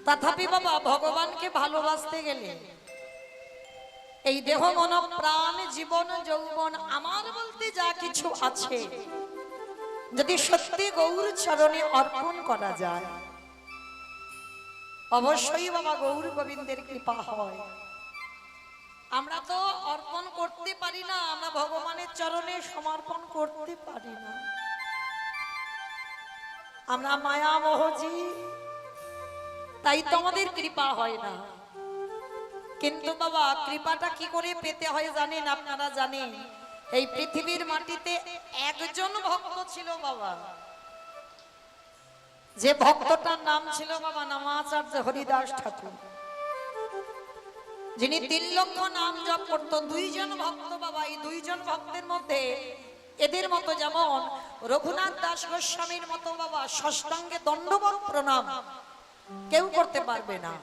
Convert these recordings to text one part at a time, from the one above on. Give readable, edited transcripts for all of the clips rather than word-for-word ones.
তথাপি বাবা ভগবানকে ভালোবাসতে গেলে এই দেহ মন প্রাণ জীবন যৌবন আমার বলতে যা কিছু আছে যদি সত্যি গৌর চরণে অর্পণ করা যায় অবশ্যই বাবা গৌর গোবিন্দের কৃপা হয়। আমরা তো অর্পণ করতে পারি না, আমরা ভগবানের চরণে সমর্পণ করতে পারি না। আমরা মায়া মোহজি, তাই তোমাদের কৃপা হয় না। কিন্তু বাবা কৃপাটা কি করে পেতে হয় জানেন? আপনারা জানেন এই পৃথিবীর মাটিতে একজন ভক্ত ছিল বাবা, যে ভক্তটার নাম ছিল বাবা নামাচার্য হরিদাস ঠাকুর, যিনি 3 লক্ষ নাম জপ করত। 2 জন ভক্ত বাবা, এই 2 জন ভক্তের মধ্যে এদের মতো যেমন রঘুনাথ দাস গোস্বামীর মতো বাবা ষষ্ঠাঙ্গে দণ্ডবত প্রণাম কেউ করতে পারবে না,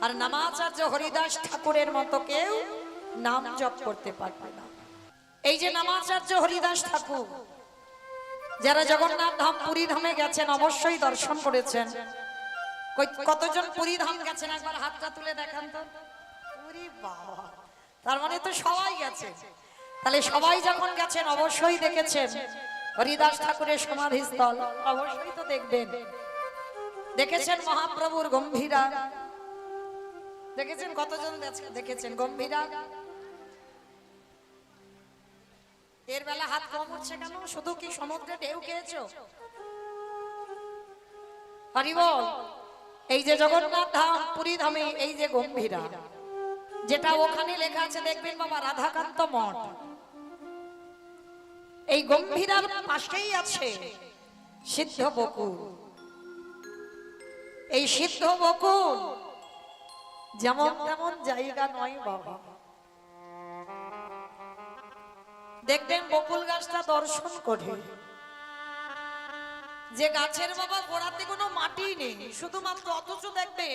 আর নামাচার্য হরিদাস ঠাকুরের মতো কেউ নাম জপ করতে পারবে না। এই যে নামাচার্য হরিদাস ঠাকুর, যারা জগন্নাথ ধাম পুরী ধামে গেছেন অবশ্যই দর্শন করেছেন। কতজন পুরী ধাম গেছেন একবার হাতটা তুলে দেখান তো। ওরে বাবা, তার মানে তো সবাই গেছে। তাহলে সবাই যখন গেছেন অবশ্যই দেখেছেন হরিদাস ঠাকুরের সমাধিস্থল, অবশ্যই তো দেখবেন। দেখেছেন মহাপ্রভুর গম্ভীরা, দেখেছেন কতজন দেখেছেন গম্ভীরা? এর বেলা হাত কম উঠছে কেন? শুধু কি সমুদ্রে ঢেউ খেয়েছো? হরি বল। এই যে জগন্নাথ ধাম পুরী ধামে এই যে গম্ভীরা, যেটা ওখানে লেখা আছে দেখবেন বাবা রাধাকান্ত মঠ, এই গম্ভীরার পাশেই আছে সিদ্ধ বকুল। এই সিদ্ধ বকুল যেমন তেমন জায়গা নয় বাবা। দেখবেন বকুল গাছটা দর্শন করে, যে গাছের বাবা গোড়াতে কোনো মাটি নেই শুধুমাত্র, অথচ দেখবে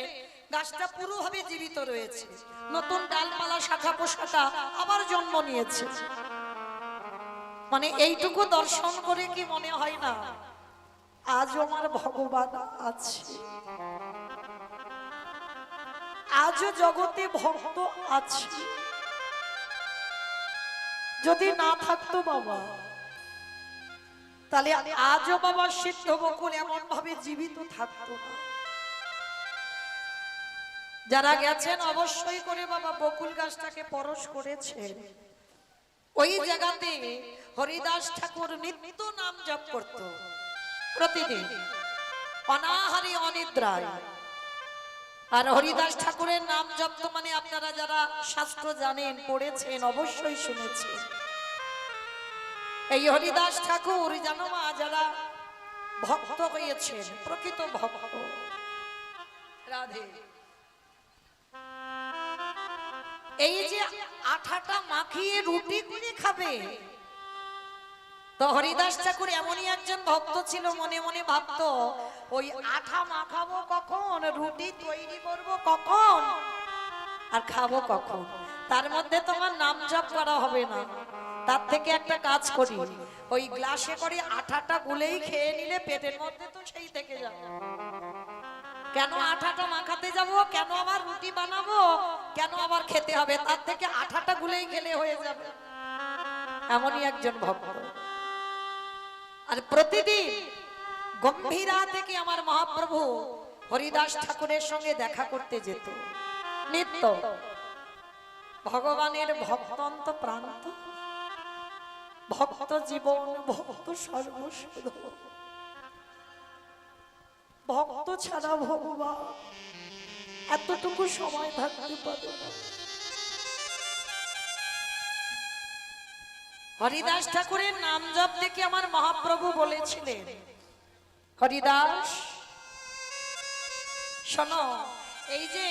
গাছটা পুরোভাবে জীবিত রয়েছে, নতুন ডালপালা শাখা পোশাকা আবার জন্ম নিয়েছে। মানে এইটুকু দর্শন করে কি মনে হয় না আজও আমার ভগবান আছে, আজও জগতে ভক্ত আছে? যদি না থাকতো বাবা তাহলে আজও বাবা সিদ্ধ বকুল এমন ভাবে জীবিত থাকতো না। যারা গেছেন অবশ্যই করে বাবা বকুল গাছটাকে পরশ করেছেন। ওই জায়গাতে হরিদাস ঠাকুর নিত্য নাম জপ করত প্রতিদিন, অনাহারে অনিদ্রায়। আর হরিদাস ঠাকুরের নাম জপ তো মানে আপনারা যারা শাস্ত্র জানেন পড়েছেন অবশ্যই শুনেছেন। এই হরিদাস ঠাকুর জানো মা, যারা ভক্ত হয়েছেন প্রকৃত ভক্ত, রাধে, এই যে আঠাটা মাখিয়ে রুটি করে খাবে, তো হরিদাস ঠাকুর এমনই একজন ভক্ত ছিল, মনে মনে ভাবতো ওই আঠা মাখাবো কখন, রুটি তৈরি করব কখন, আর খাবো কখন, তার মধ্যে তোমার নাম জপ করা হবে না। তার থেকে একটা কাজ করি, ওই গ্লাসে করে আঠাটা গুলেই খেয়ে নিলে পেটের মধ্যে তো সেই থেকে যাবে। কেন আঠাটা মাখাতে যাব, কেন আবার রুটি বানাবো, কেন আবার খেতে হবে, তার থেকে আঠাটা গুলেই খেলে হয়ে যাবে। এমনই একজন ভক্ত। আর প্রতিদিন গম্ভীরা থেকে আমার মহাপ্রভু হরিদাস ঠাকুরের সঙ্গে দেখা করতে যেত নিত্য। ভগবানের ভক্তন্ত প্রান্ত, ভক্ত জীবন, ভক্ত সর্বস্ব, ভক্ত ছাড়া ভগবান এতটুকু সময় থাকতে পারে না। হরিদাস ঠাকুরের নাম জপ দেখে আমার মহাপ্রভু বলেছিলেন, হরিদাস শোনো, এই যে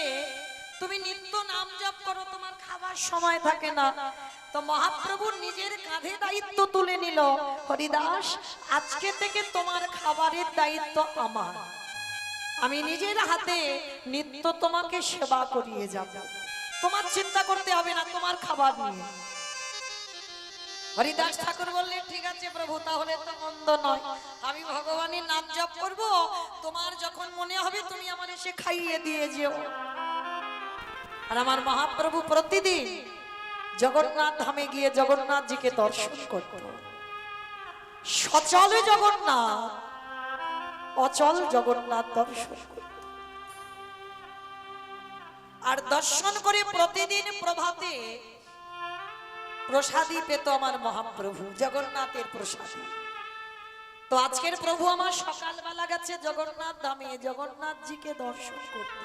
তুমি নিত্য নাম জপ করো, তোমার খাবার সময় থাকে না। তো মহাপ্রভু নিজের কাঁধে দায়িত্ব তুলে নিল, হরিদাস আজকে থেকে তোমার খাবারের দায়িত্ব আমার, আমি নিজের হাতে নিত্য তোমাকে সেবা করিয়ে যাব, তোমার চিন্তা করতে হবে না তোমার খাবার নিয়ে। হরিদাস ঠাকুর বললেন ঠিক আছে প্রভু, তাহলে তো মন্দ নয়, আমি ভগবানের নাম জপ করব, তোমার যখন মনে হবে তুমি আমার এসে খাইয়ে দিয়ে যেও। আর আমার মহাপ্রভু প্রতিদিন জগন্নাথ ধামে গিয়ে জগন্নাথজিকে দর্শন করত। সচল জগন্নাথ, অচল জগন্নাথ দর্শন করত। আর দর্শন করে প্রতিদিন প্রভাতে প্রসাদী পেত আমার মহাপ্রভু, জগন্নাথের প্রসাদী। তো আজকের প্রভু আমার সকালবেলা গেছে জগন্নাথ ধামে জগন্নাথজিকে দর্শন করতে।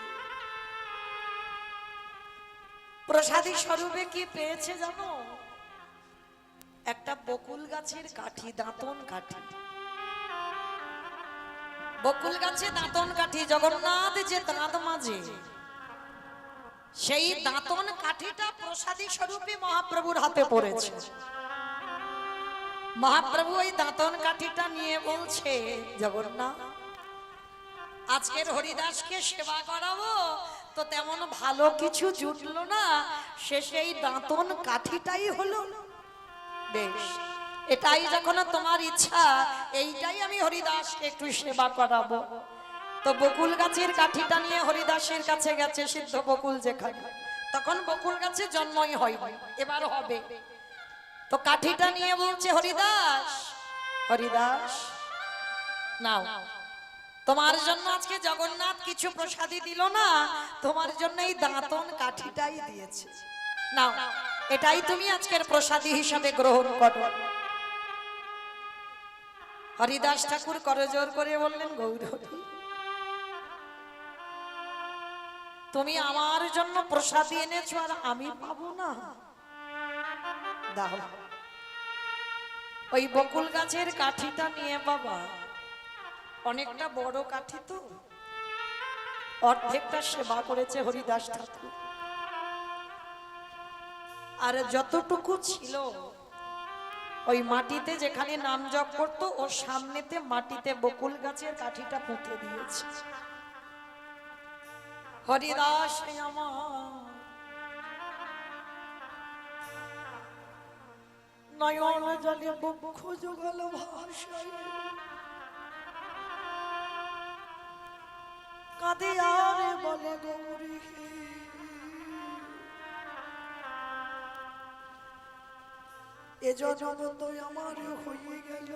প্রসাদী স্বরূপে কি পেয়েছে জানো? একটা বকুল গাছের কাঠি, দাঁতন কাঠি। বকুল গাছে দাঁতন কাঠি, জগন্নাথ যে দাঁত মাজে সেই দাঁতন কাঠিটা প্রসাদী স্বরূপে মহাপ্রভুর হাতে পড়েছে। মহাপ্রভু ওই দাঁতন কাঠিটা নিয়ে বলছে, জগন্নাথ আজকের হরিদাসকে সেবা করাবো তো তেমন ভালো কিছু জুটলো না, সেই দাঁতন কাঠিটাই হলো। বেশ, এটাই যখন তোমার ইচ্ছা, এইটাই আমি হরিদাসকে একটু সেবা করাবো। তো বকুল গাছের কাঠিটা নিয়ে হরিদাসের কাছে গেছে, সিদ্ধ বকুল যেখানে, তখন বকুল গাছে জন্মই হয়নি, এবার হবে। তো কাঠিটা নিয়ে বলছে, হরিদাস হরিদাস নাও, তোমার জন্য আজকে জগন্নাথ কিছু প্রসাদী দিল না, তোমার জন্য এই দাঁতন কাঠিটাই দিয়েছে, নাও এটাই তুমি আজকের প্রসাদী হিসাবে গ্রহণ করো। হরিদাস ঠাকুর করজোর করে বললেন, গৌরহরি তুমি আমার জন্য প্রসাদী এনেছো আর আমি পাবো না? দাও। ওই বকুল গাছের কাঠিটা নিয়ে, বাবা অনেকটা বড় কাঠি তো, অর্ধেকটা সেবা করেছে হরিদাস ঠাকুর, আর যতটুকু ছিল ওই মাটিতে যেখানে নাম জপ করতো ওর সামনেতে মাটিতে বকুল গাছের কাঠিটা পুঁতে দিয়েছে। হরিদাস আমার নয়ন জলে বক্ষ যুগল ভাষায় কাঁদে আর বলে, গৌরী এ জন্ম তো আমার হয়ে গেল,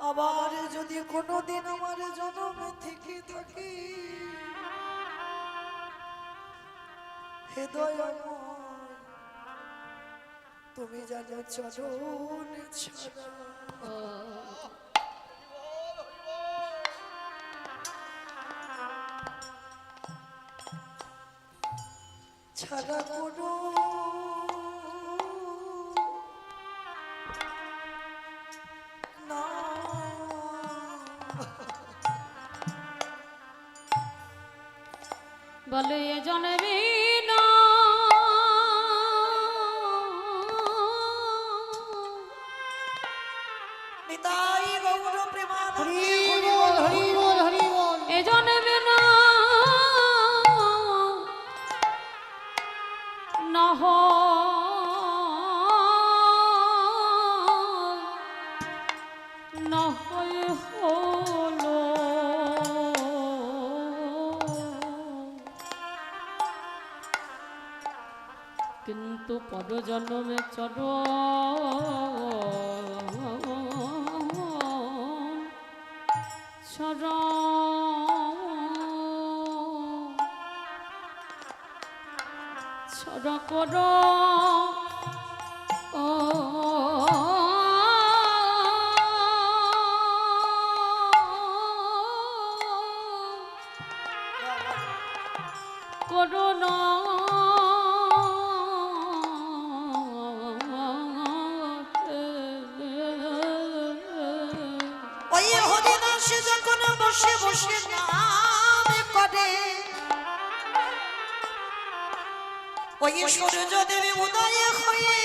আবার যদি কোনোদিন আমার জন্মে থেকে থাকে, হৃদয় তুমি জানো চরণ ছাড়া ছাড়া কোনো না। বলে এ জন্মে না নিতাই গৌর প্রেমানন্দে, হরি বল হরি বল হরি বল। এ জন্মে না নহ নহয় হলো, কিন্তু পরজন্মে ছড় করো ও করুণা ওই হরিদাস যখন বসে বসে নাম করে, ওই সূর্য দেবী উদয় হয়ে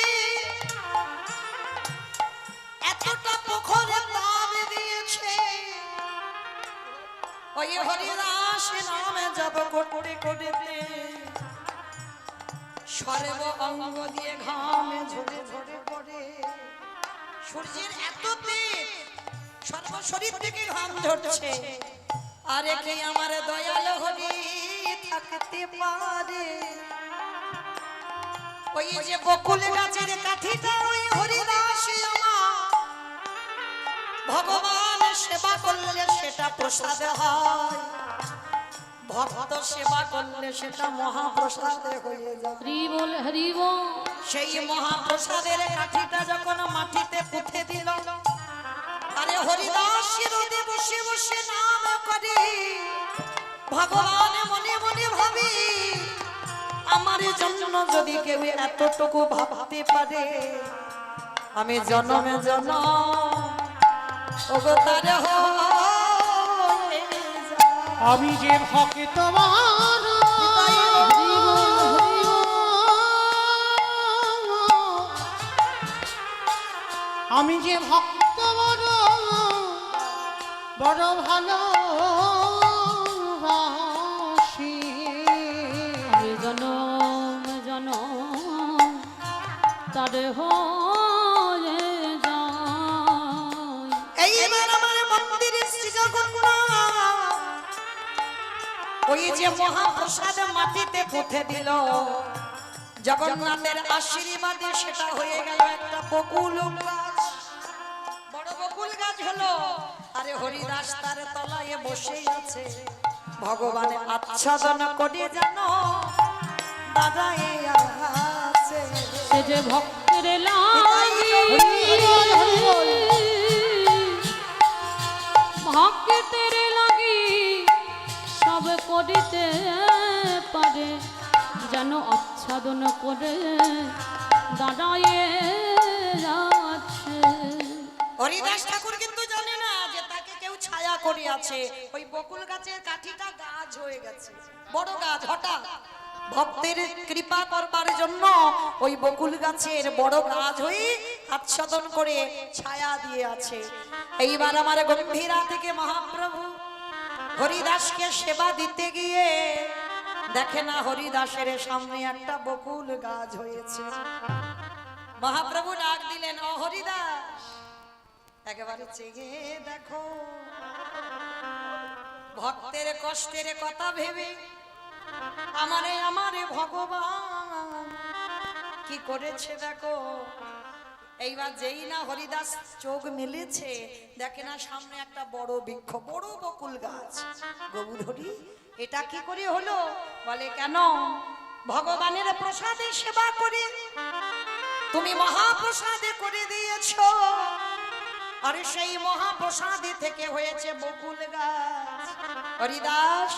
এতটা পুকুরে তাপ দিয়েছে, ওই হরিদাস নামে জপ করতে করতে সর্ব অঙ্গ দিয়ে ঘামে ঝরে ঝরে পড়ে, সূর্যের এত তেজ সর্ব শরীর থেকে ঘাম ঝরছে, আরে কি আমার দয়াল হরি থাকতে পারে? ওই যে বকুল গাছের কাঠিটা ওই হরিদাস আমার ভগবান সেবা করলে সেটা প্রসাদ হয়, ভক্ত সেবা করলে সেটা মহাপ্রসাদ হয়ে যায়। হরি বল হরি বল। সেই মহাপ্রসাদের কাঠিটা যখন মাটিতে পুঁতে দিল, আরে হরিদাস রোদে বসে বসে নাম করে, ভগবান মনে মনে ভাবি আমার জন্য যদি কেউ এতটুকু ভাবতে পারে, আমি জনমে জনম ওগো তার হয়ে যায়। আমি যে ভক্ত তোমার, আমি যে ভক্ত বড় বড় ভালো আমি জনম জনম তার হয়ে যায়। এইবার আমার মন্দিরে শ্রী জগন্নাথ ওই যে মহাপ্রসাদ মাটিতে পুঁতে দিল, জগন্নাথের আশীর্বাদে সেটা হয়ে গেল একটা বকুল গাছ, বড় বকুল গাছ হলো। আরে হরিদাস তার তলায় বসে আছে, ভগবানের আচ্ছাদন করে জানো দাদা এই আছে। সে যে ভক্তের লাগি ভক্তের লাগি সব করিতে পারে, যেন আচ্ছাদন করে দাঁড়ায়ে যাচ্ছে। হরিদাস ঠাকুর কিন্তু জানে না যে তাকে কেউ ছায়া করে আছে। ওই বকুল গাছের কাঠিটা গাছ হয়ে গেছে, বড় গাছ। হঠাৎ ভক্তের কৃপা করবার জন্য ওই বকুল গাছের বড় গাছ হয়ে আচ্ছাদন করে ছায়া দিয়ে আছে। এইবার আমার গম্ভীরা থেকে মহাপ্রভু হরিদাসকে সেবা দিতে গিয়ে দেখে না হরিদাসের সামনে একটা বকুল গাছ হয়েছে। মহাপ্রভু ডাক দিলেন, ও হরিদাস একেবারে চেয়ে দেখো, ভক্তের কষ্টের কথা ভেবে আমারে ভগবান কি করেছে দেখো। এইবার যেই না হরিদাস চোখ মেলেছে, দেখে না সামনে একটা বড় বৃক্ষ, বড় বকুল গাছ। গৌর হরি এটা কি করে হলো? বলে কেন? ভগবানের প্রসাদে সেবা করে তুমি মহাপ্রসাদে করে দিয়েছো, আর সেই মহাপ্রসাদে থেকে হয়েছে বকুল গাছ। হরিদাস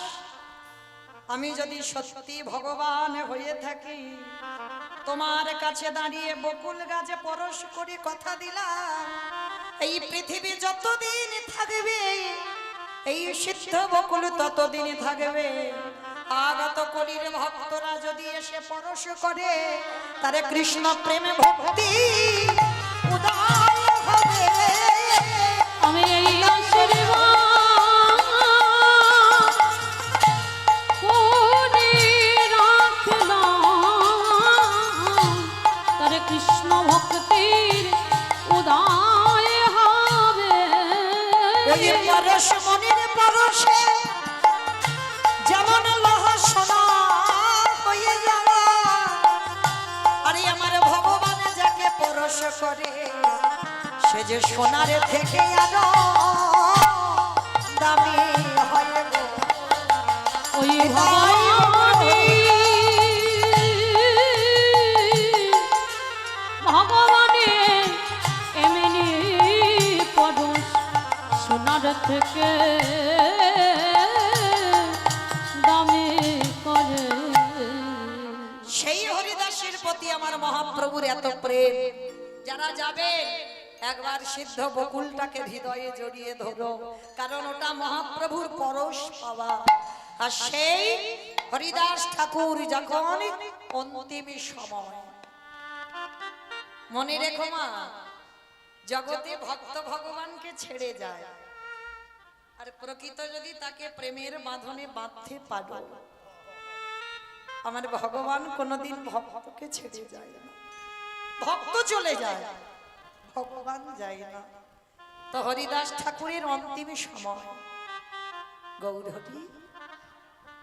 আমি যদি সত্যি ভগবান হয়ে থাকি, তোমার কাছে দাঁড়িয়ে বকুল গাছে পরশ করে কথা দিলাম, এই পৃথিবী যতদিন থাকবে এই সিদ্ধ বকুল ততদিন থাকবে। আগত কলির ভক্তরা যদি এসে পরশ করে, তারে কৃষ্ণ প্রেমে ভক্তি উদয় হবে। আমি এই আশীর্বাদ করে রাখলাম, তারে কৃষ্ণ ভক্তির উদয় হবে। ওই পরশ মনির পরশে যেমন লোহা সোনা হয়ে যাওয়া, আরে আমার ভগবান যাকে পরশ করে সে যে সোনার থেকে আরো দামি হয় গো। ওই ভগবানী ভগবানে এমনি পরশ সোনার থেকে দামি করে। সেই হরিদাসের প্রতি আমার মহাপ্রভুর এত প্রেম। যারা যাবেন একবার সিদ্ধ বকুলটাকে হৃদয়ে জড়িয়ে ধরো, কারণ ওটা মহাপ্রভুর পরশ পাওয়া। আর সেই হরিদাস ঠাকুর যখন অন্তিম সময়, মনে রেখো মা, জগতে ভক্ত ভগবানকে ছেড়ে যায়, আর প্রকৃত যদি তাকে প্রেমের বাঁধনে বাঁধতে পারো, আমার ভগবান কোনোদিন ভক্তকে ছেড়ে যায় না, ভক্ত চলে যায়, ভগবান যায় না। তো হরিদাস ঠাকুরের অন্তিম সময়, গৌরহরি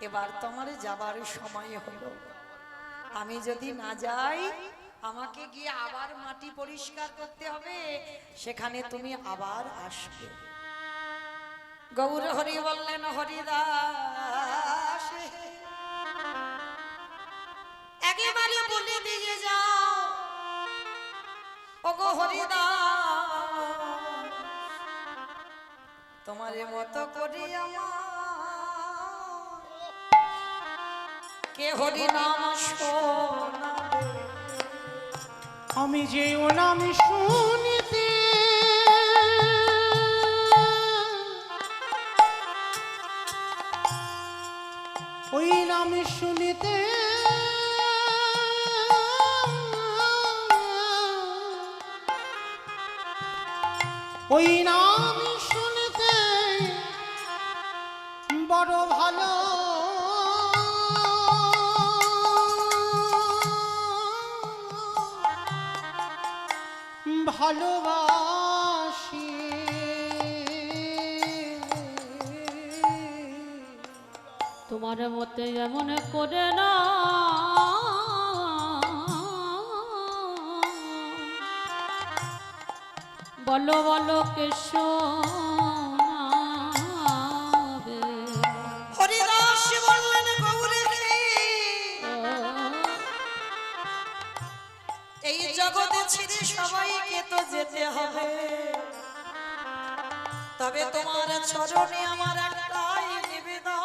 এবার তোমার যাবার সময় হলো, আমি যদি না যাই আমাকে গিয়ে আবার মাটি পরিষ্কার করতে হবে, সেখানে তুমি আবার আসবে। গৌরহরি বললেন, হরিদাস একেবারে বলে দিয়ে যাও, ওগো হরিদাস তোমার মতো করি আমার কে হরি নাম শোনাবে। আমি যে ও নাম শুনিতে ওই নাম শুনিতে ওই নাম শুনতে বড় ভালো ভালোবাসি। তোমার মতে এমন করে না, বলো বলো কে শোনাবে। হরিদাস বললেন, গৌরে এই জগতে ছেড়ে সবাইকে তো যেতে হবে, তবে তোমার চরণে আমার একটাই নিবেদন,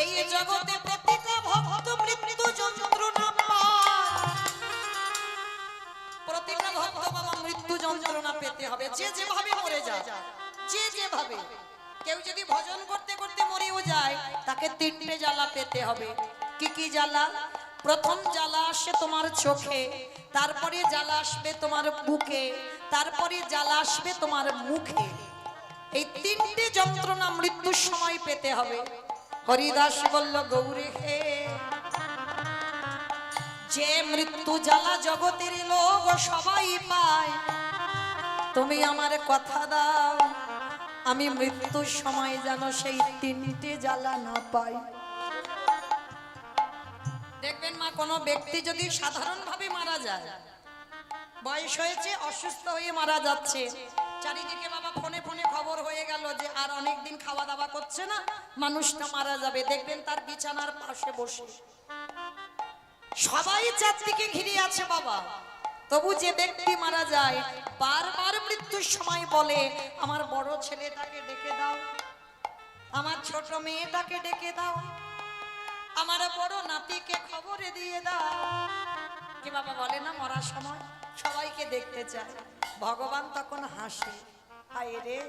এই জগতে প্রতিটা ভক্ত মৃত্যু যন্ত্রণা পায়, প্রতিটা ভক্ত বাবা মৃত্যু যন্ত্রণা পেতে হবে, যে যেভাবে মরে যায়, যে যেভাবে। কেউ যদি ভজন করতে করতে মরেও যায়, তাকে তিনটে জ্বালা পেতে হবে। কি কি জ্বালা? প্রথম জ্বালা আসে তোমার চোখে, তারপরে জ্বালা আসবে তোমার বুকে, তারপরে জ্বালা আসবে তোমার মুখে। এই তিনটে যন্ত্রণা মৃত্যুর সময় পেতে হবে। হরিদাস বলল, গৌরে হে যে মৃত্যু জ্বালা জগতের লোক সবাই পায়, তুমি আমার কথা দাও আমি মৃত্যুর সময় যেন সেই তিনটে জ্বালা না পাই। দেখবেন মা, কোনো ব্যক্তি যদি সাধারণভাবে মারা যায়, বয়স হয়েছে, অসুস্থ হয়ে মারা যাচ্ছে, চারিদিকে বাবা ফোনে ফোনে খবর হয়ে গেল যে আর অনেকদিন খাওয়া দাওয়া করছে না, মানুষটা মারা যাবে, দেখবেন তার বিছানার পাশে বসে সবাই চারদিকে ঘিরে আছে বাবা। তবু যে ব্যক্তি মারা যায় বারবার মৃত্যুর সময় বলে, আমার বড় ছেলেটাকে ডেকে দাও, আমার ছোট মেয়েটাকে ডেকে দাও, আমার বড় নাতিকে খবরে দিয়ে দাও। কি বাবা বলে না, মরার সময় সবাইকে দেখতে চায়। ভগবান তখন হাসে, হায় রে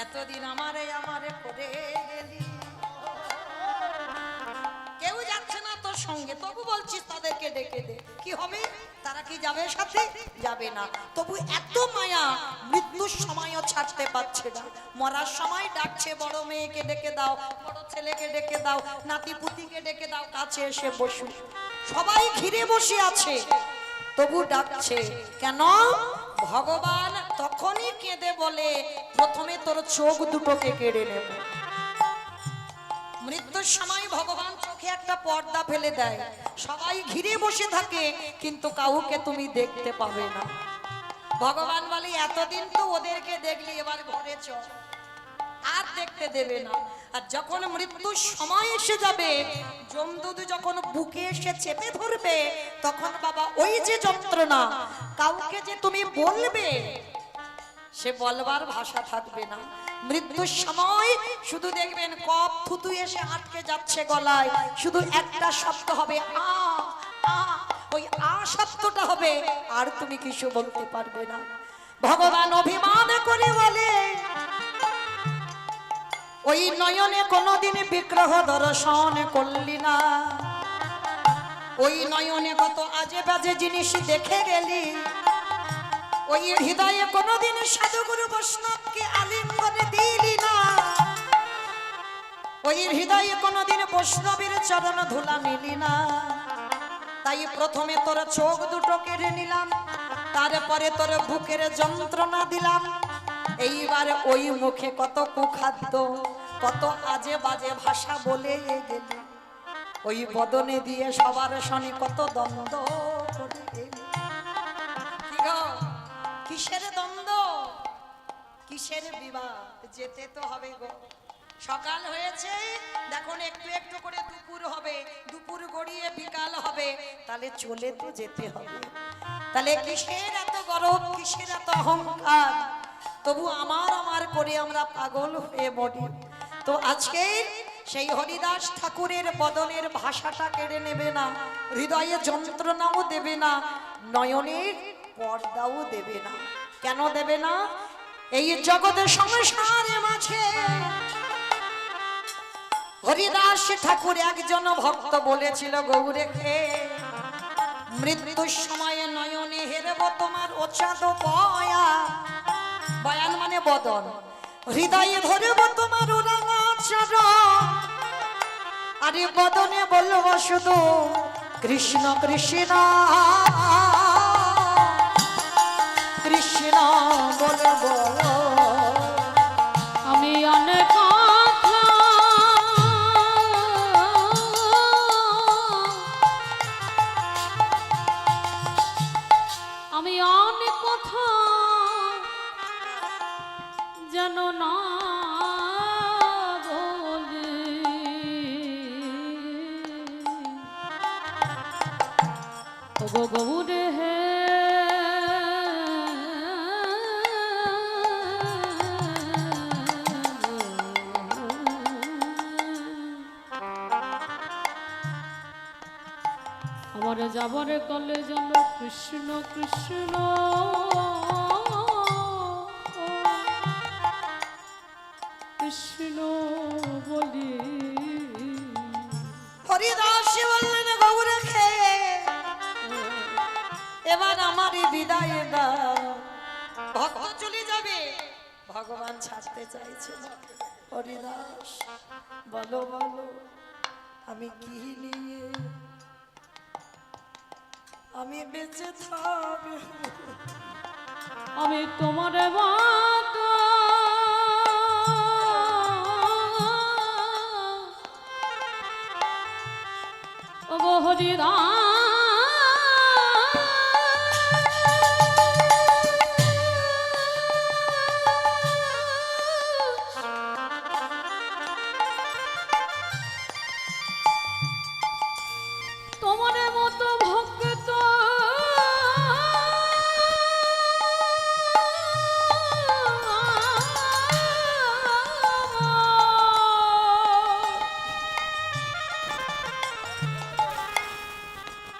এতদিন আমারে করে গেলি, কেউ যাচ্ছে না তোর সঙ্গে, তবু বলছিস তাদেরকে ডেকে দে, কি হবে? তারা কি যাবে সাথে? যাবে না। তবু এত মায়া, মৃত্যুর সময়ও ছাড়তে পারছে না। মরার সময় ডাকছে, বড় মেয়েকে ডেকে দাও, বড় ছেলেকে ডেকে দাও, নাতি পুতিকে ডেকে দাও, কাছে এসে বসু। সবাই ঘিরে বসে আছে, তবু ডাকছে কেন? ভগবান তখনই কেঁদে বলে, প্রথমে তোর চোখ দুটোকে কেড়ে নেব। মৃত্যুর সময় ভগবান চোখে একটা পর্দা ফেলে দেয়, সবাই ঘিরে বসে থাকে কিন্তু কাউকে তুমি দেখতে পাবে না। ভগবান বলে, এতদিন তো ওদেরকে দেখলি, এবার ঘরে চল, আর দেখতে দেবে না। আর যখন মৃত্যুর সময় এসে যাবে, যমদূত যখন বুকে এসে চেপে ধরবে, তখন বাবা ওই যে যন্ত্রণা, কাউকে যে তুমি বলবে সে বলবার ভাষা থাকবে না। মৃত্যুর সময় শুধু দেখবেন কফ থুতু এসে আটকে যাচ্ছে গলায়, শুধু একটা শব্দ হবে আ আ, ওই আ শব্দটা হবে, আর তুমি কিছু বলতে পারবে না। ভগবান অভিমান করে বলে, ওই নয়নে কোনদিন বিগ্রহ দর্শন করলি না, ওই নয়নে কত আজে বাজে জিনিস দেখে গেলি, ওই হৃদয়ে কোনদিন সাধুগুরু বৈষ্ণবকে আলিঙ্গনে দিলি না, ওই হৃদয়ে কোনোদিন বৈষ্ণবীর চরণ ধুলা নিলি না, তাই প্রথমে তোর চোখ দুটো কেড়ে নিলাম, তারপরে তোর বুকের যন্ত্রণা দিলাম। এইবার ওই মুখে কত কুখাদ্য, কত আজে বাজে ভাষা বলে গেলি, ওই বদনে দিয়ে সবার শনি কত দ্বন্দ্ব করে গেলি। কি গো, কিসের দ্বন্দ্ব, কিসের বিবাদ? যেতে তো হবে গো। সকাল হয়েছে, দেখুন একটু একটু করে দুপুর হবে, দুপুর গড়িয়ে বিকাল হবে, তাহলে চলে তো যেতে হবে। তাহলে কিসের এত গরব, কিসের এত অহংকার? তবু আমার আমার করে আমরা পাগল হয়ে মরি। তো আজকে সেই হরিদাস ঠাকুরের বদনের ভাষাটা কেড়ে নেবে না, হৃদয়ে যন্ত্রণাও দেবে না, নয়নের পর্দাও দেবে না। কেন দেবে না? এই জগতের সংসারের মাঝে হরিদাস ঠাকুর একজন ভক্ত বলেছিল, গৌরেখে মৃত্যুর সময়ে নয়নে হেরব তোমার ওচাদ বয়া, বয়ান মানে বদন, হৃদয়ে ধরব তোমার রাঙা চরণ, আরে বদনে বলবো শুধু কৃষ্ণ কৃষ্ণ কৃষ্ণ বলবো। আমি অনেক কথা আমি অনেক কথা যেন না বলি, ওগো গৌরে হে আমার যাবার কলে যেন কৃষ্ণ কৃষ্ণ কৃষ্ণ বলি। হরিদাস বললেন, গৌরেখে এবার আমারই বিদায় দাও। ভক্ত চলে যাবে, ভগবান ছাড়তে চাইছে না। হরিদাস বলো বলো, আমি কি নিয়ে আমি বেঁচে থাকবো? আমি তোমার বাত ওগো হরিদাস তোমার মতো ভক্ত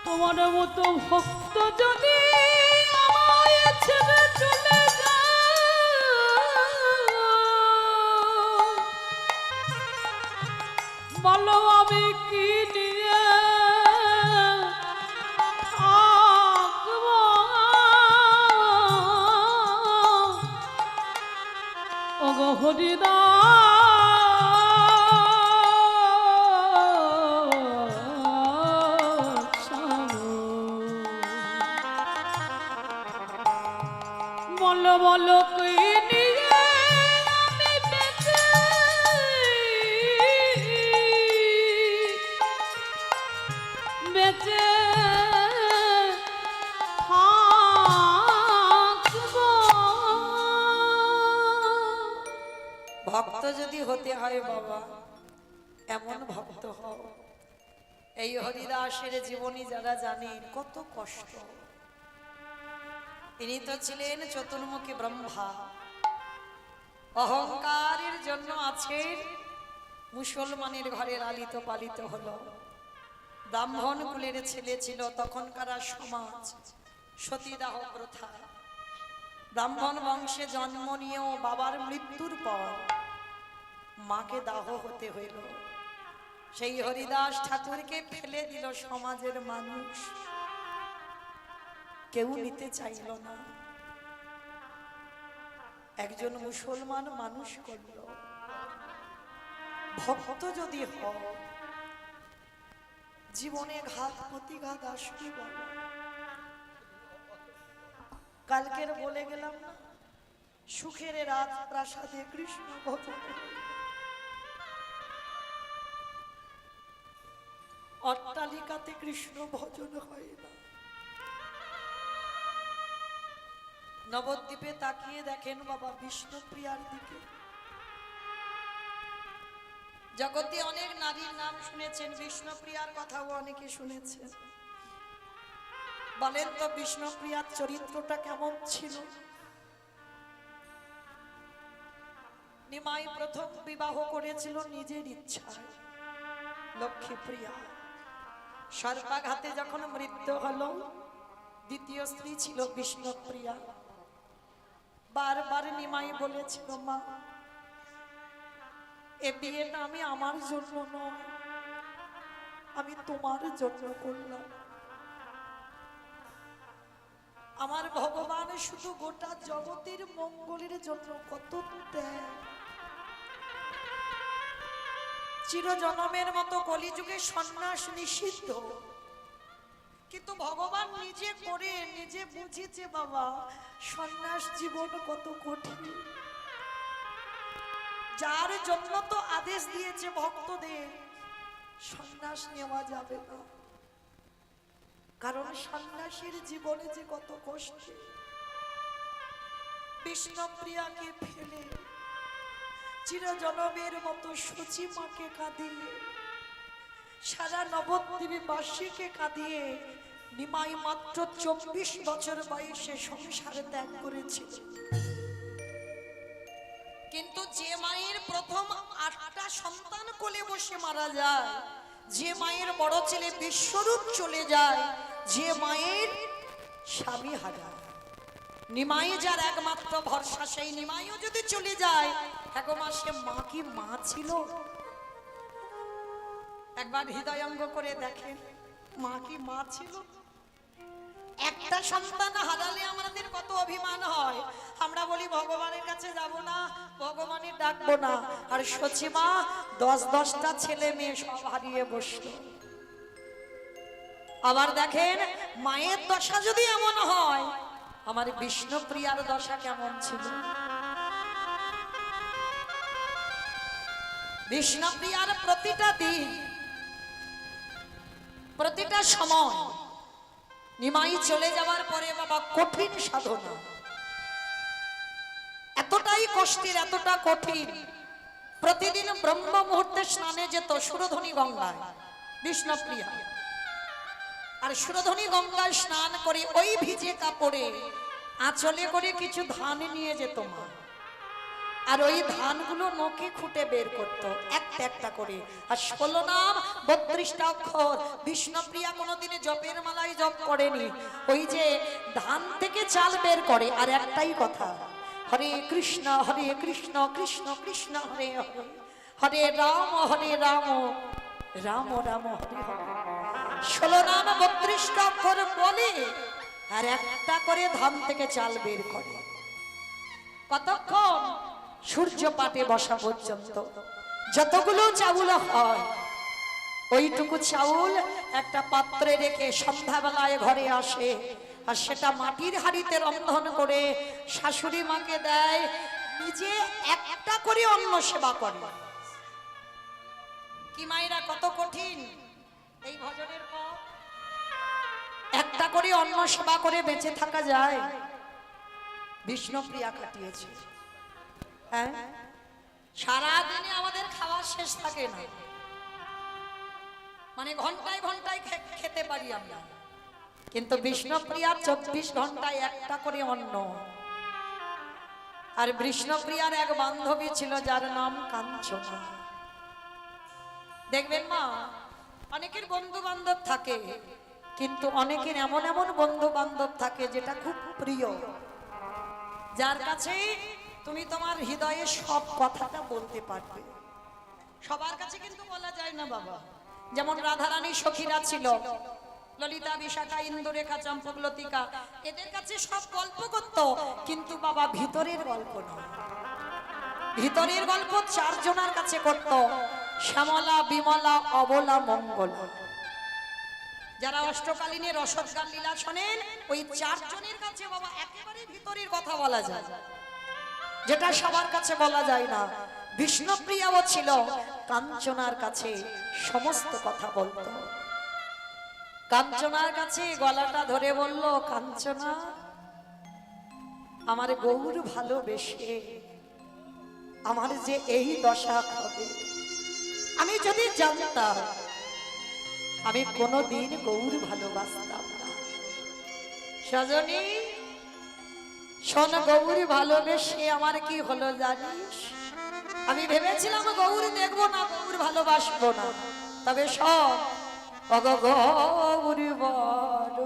তোমার মতো ভক্ত যদি আমায় ছেড়ে চলে যায়, বলো আমি কি নিয়ে থাকবো? ওগো হরিদাস বলো বলো কি নিয়ে আমি বেঁচে বেঁচে থাকবো? ভক্ত যদি হতে হয় বাবা, এমন ভক্ত হও। এই হরিদাসের জীবনী যারা জানেন কত কষ্ট। তিনি তো ছিলেন চতুর্মুখী ব্রহ্মা, অহংকারের জন্য আছেন মুসলমানের ঘরে লালিত পালিত হলো। ব্রাহ্মণ কুলের ছেলে ছিল তখনকার সমাজ, সতীদাহ প্রথা। ব্রাহ্মণ বংশে জন্ম নিয়েও বাবার মৃত্যুর পর মাকে দাহ হতে হইল। সেই হরিদাস ঠাকুরকে ফেলে দিল সমাজের মানুষ, কেউ নিতে চাইল না। একজন মুসলমান মানুষ করল, ভক্ত যদি হও, জীবনে ঘাত প্রতিঘাত আসবে বাবা। কালকের বলে গেলাম না, সুখের রাত প্রাসাদে কৃষ্ণ ভজন, অট্টালিকাতে কৃষ্ণ ভজন হয় না। নবদ্বীপে তাকিয়ে দেখেন বাবা বিষ্ণুপ্রিয়ার দিকে। জগতে অনেক নারীর নাম শুনেছেন, বিষ্ণুপ্রিয়ার কথাও অনেকে শুনেছেন। বলেন তো বিষ্ণুপ্রিয়ার চরিত্রটা কেমন ছিল? নিমাই প্রথম বিবাহ করেছিল নিজের ইচ্ছায়, লক্ষ্মীপ্রিয়া। সর্বাঘাতে যখন মৃত্যু হলো, দ্বিতীয় স্ত্রী ছিল বিষ্ণুপ্রিয়া। বারবার নিমাই বলেছিল, মা এ বিয়েটা আমি আমার জন্য নয়, আমি তোমার জন্য করলাম। আমার ভগবান শুধু গোটা জগতের মঙ্গলের জন্য কত ত্যাগ। চিরজনমের মতো কলিযুগে সন্ন্যাস নিষিদ্ধ, কিন্তু ভগবান নিজে করে নিজে বুঝেছে বাবা সন্ন্যাস জীবন কত কঠিন। যার জন্য তো আদেশ দিয়েছে ভক্তদের সন্ন্যাস নেওয়া যাবে না, কারণ সন্ন্যাসীর জীবনে যে কত কষ্ট। বিষ্ণুপ্রিয়াকে ফেলে চিরজনমের মতো সচিমাকে কাঁদিয়ে, সারা নবদ্বীপে বাসীকে কাঁদিয়ে নিমাই মাত্র 24 বছর বয়সে সংসারে ত্যাগ করেছিল। কিন্তু যে মায়ের প্রথম 8টা সন্তান কোলে বসে মারা যায়, যে মায়ের বড় ছেলে বিশ্বরূপ চলে যায়, যে মায়ের স্বামী হারায়, নিমাই যার একমাত্র ভরসা, সেই নিমাইও যদি চলে যায়, এখন সে মা কি মা ছিল? একবার হৃদয়ঙ্গ করে দেখেন, মা কি মা ছিল? একটা সন্তান হারালে আমাদের কত অভিমান হয়। আমরা বলি ভগবানের কাছে যাব না, ভগবানের ডাকবো না, আর সচিমা 10-10টা ছেলে মেয়ে সব হারিয়ে বসলো। আবার দেখেন মায়ের দশা যদি এমন হয়, আমার বিষ্ণুপ্রিয়ার দশা কেমন ছিল? বিষ্ণুপ্রিয়ার প্রতিটা দিন, প্রতিটা সময় নিমাই চলে যাওয়ার পরে বাবা কঠিন সাধনা, এতটাই কষ্টের, এতটা কঠিন। প্রতিদিন ব্রহ্ম মুহূর্তে স্নানে যেত সুরধনী গঙ্গায় বিষ্ণুপ্রিয়া, আর সুরধনী গঙ্গায় স্নান করে ওই ভিজে কাপড়ে আঁচলে করে কিছু ধান নিয়ে যেত মা, আর ওই ধানগুলো নখে খুঁটে বের করতো একটা একটা করে। আর 16 নাম 32টা অক্ষর। বিষ্ণুপ্রিয়া কোনোদিনে জপের মালায় জপ করেনি, ওই যে ধান থেকে চাল বের করে, আর একটাই কথা, হরে কৃষ্ণ কৃষ্ণ কৃষ্ণ হরে হরে, হরে রাম রাম রাম হরে হরে। 16 নাম 32টা অক্ষর বলে, আর একটা করে ধান থেকে চাল বের করে। কতক্ষণ? সূর্য পাটে বসা পর্যন্ত। যতগুলো চাউল হয়, ওইটুকু চাউল একটা পাত্রে রেখে সন্ধ্যাবেলায় ঘরে আসে, আর সেটা মাটির হাঁড়িতে রন্ধন করে শাশুড়ি মাকে দেয়, নিজে একটা করে অন্ন সেবা করে। কি মায়েরা কত কঠিন এই ভজনের পথ! একটা করে অন্ন সেবা করে বেঁচে থাকা যায়? বিষ্ণুপ্রিয়া কাটিয়েছে। হ্যাঁ, সারাদিনে আমাদের খাওয়া শেষ থাকে না, মানে ঘন্টায় ঘন্টায় খেতে পারি আমরা, কিন্তু বিষ্ণুপ্রিয়ার 24 ঘন্টায় একটা করে অন্ন। আর বিষ্ণুপ্রিয়ার এক বান্ধবী ছিল যার নাম কাঞ্চনা। দেখবেন মা, অনেকের বন্ধু বান্ধব থাকে, কিন্তু অনেকের এমন এমন বন্ধু বান্ধব থাকে যেটা খুব প্রিয়, যার কাছে তুমি তোমার হৃদয়ে সব কথাটা বলতে পারবে। সবার কাছে কিন্তু বলা যায় না বাবা। যেমন রাধারানী সখীরা ছিল, ললিতা, বিশাখা, ইন্দুরেখা, চম্পকলতিকা, এদের কাছে সব গল্প করত, কিন্তু বাবা ভিতরের গল্প নয়। ভিতরের গল্প 4 জনের কাছে করত, শ্যামলা বিমলা অবলা মঙ্গলা। যারা অষ্টকালীনের রসদ গান লীলা শোনেন, ওই চারজনের কাছে বাবা একেবারে ভিতরের কথা বলা যায়, যেটা সবার কাছে বলা যায় না। বিষ্ণুপ্রিয়াও ছিল, কাঞ্চনার কাছে সমস্ত কথা বলতো। কাঞ্চনার কাছে গলাটা ধরে বলল, কাঞ্চনা, আমার গৌর ভালোবেসে আমার যে এই দশা হবে, আমি যদি জানতাম আমি কোনোদিন গৌর ভালোবাসতাম না। সজনী শোন, গৌর ভালোবেসে আমার কি হলো জানিস? আমি ভেবেছিলাম গৌর দেখবো না, গৌর ভালোবাসবো না, তবে সব গৌর বড়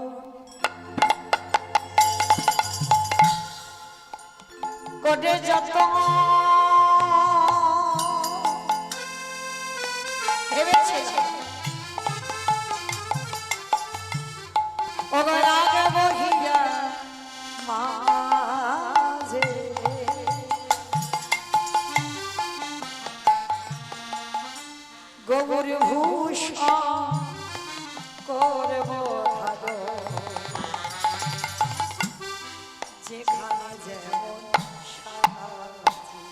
করে যত ভেবেছে রাগ বহিয়া মাঝে গৌর ভূষণ করব ধরো, যেখানে যেমন সাজি।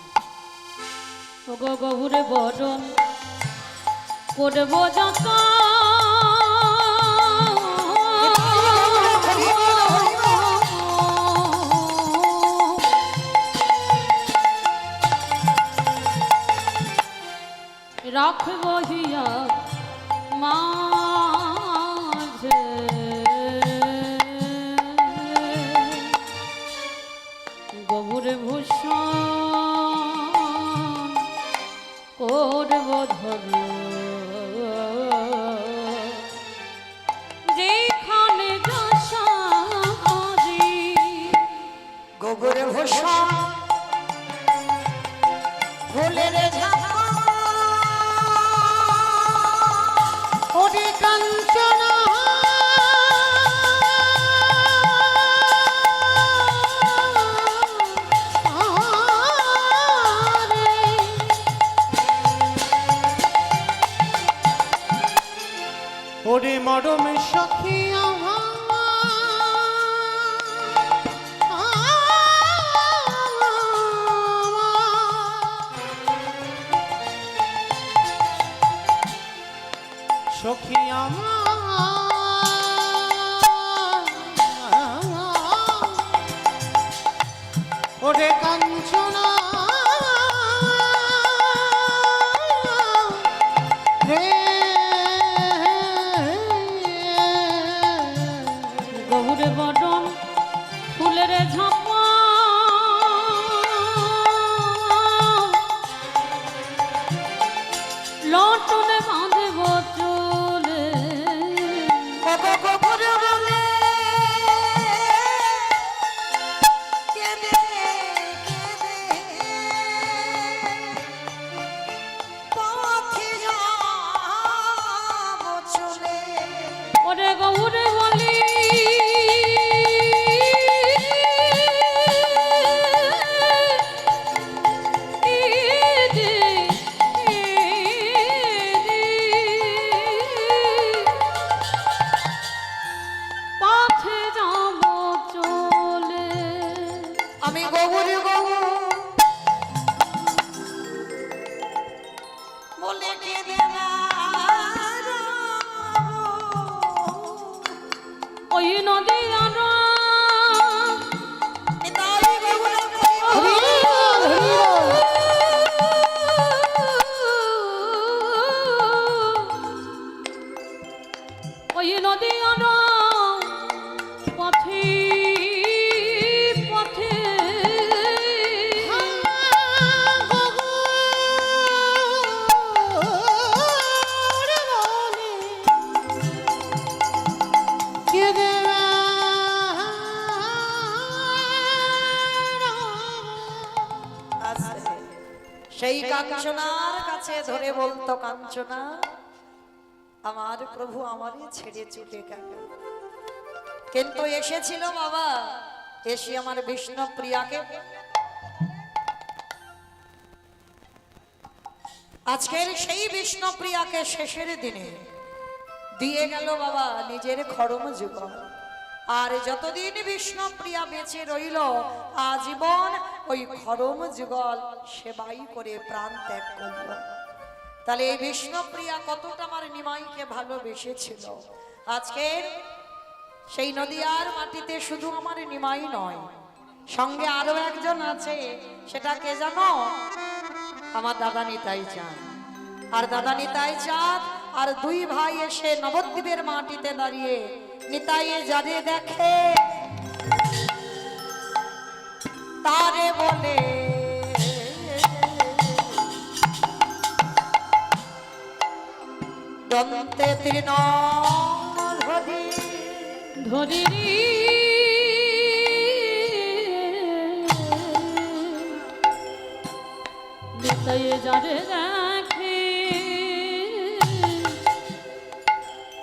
ওগো গৌরে বরণ করব যত, রাখব হিয়া মাঝে গৌর ভূষণ করব ধরো, যেখানে যশারি। গৌর ভূষণ ফুলের ঝাঁকা ওরে কাঞ্চনা ওরে মরম সখী সখী ওরে কাঞ্চনা রে গৌর বরণ ফুলের ঝাঁপা লটনে বাঁধব চলে, কেঁদে কেঁদে পথে যাব চলে। ওরে গৌরে বলি পথে যাব চলে, আমি গৌর গৌর বলে কেঁদে ওই নদী আর ওই নদী আর পথে পথে সেই কাঞ্চনার কাছে ধরে বলতো, কাঞ্চনা, আমার প্রভু আমারই ছেড়ে চলে গেল, কিন্তু এসেছিল বাবা, এসে আমার বিষ্ণু প্রিয়াকে আজকের সেই বিষ্ণুপ্রিয়াকে শেষের দিনে দিয়ে গেল বাবা নিজের খরম জীবন। আর যতদিন বিষ্ণুপ্রিয়া বেঁচে রইল আজীবন ওই খরম যুগল সেবাই করে প্রাণ ত্যাগ করল। তাহলে এই বিষ্ণুপ্রিয়া কতটা আমার নিমাইকে ভালোবেসেছিল। আজকের সেই নদিয়ার মাটিতে শুধু আমার নিমাই নয়, সঙ্গে আরো একজন আছে, সেটা কে জানো? আমার দাদা নিতাই চাঁদ। আর দাদা নিতাই চাঁদ আর দুই ভাই এসে নবদ্বীপের মাটিতে দাঁড়িয়ে নিতাইয়ে যারে দেখে তারে বলে দন্তে তৃণ ধরি ধরি নিতাই যারে দেখে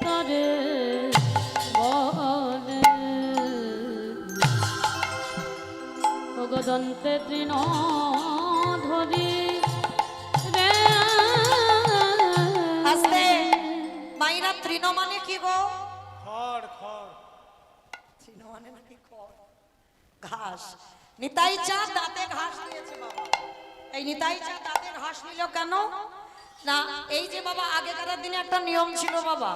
তারে বলে ভগদন্তে তৃণ ধরি রে। আস্তে মাইরা তৃণ মানে কি গো? খড় খড় তৃণ মানে নাকি খড়, ঘাস। নিতাই চাঁদ দাঁতে ঘাস দিয়েছে বাবা। এই নিতাই চাঁদ দাঁতে ঘাস নিল কেন না? এই যে বাবা আগেকার দিনে একটা নিয়ম ছিল বাবা,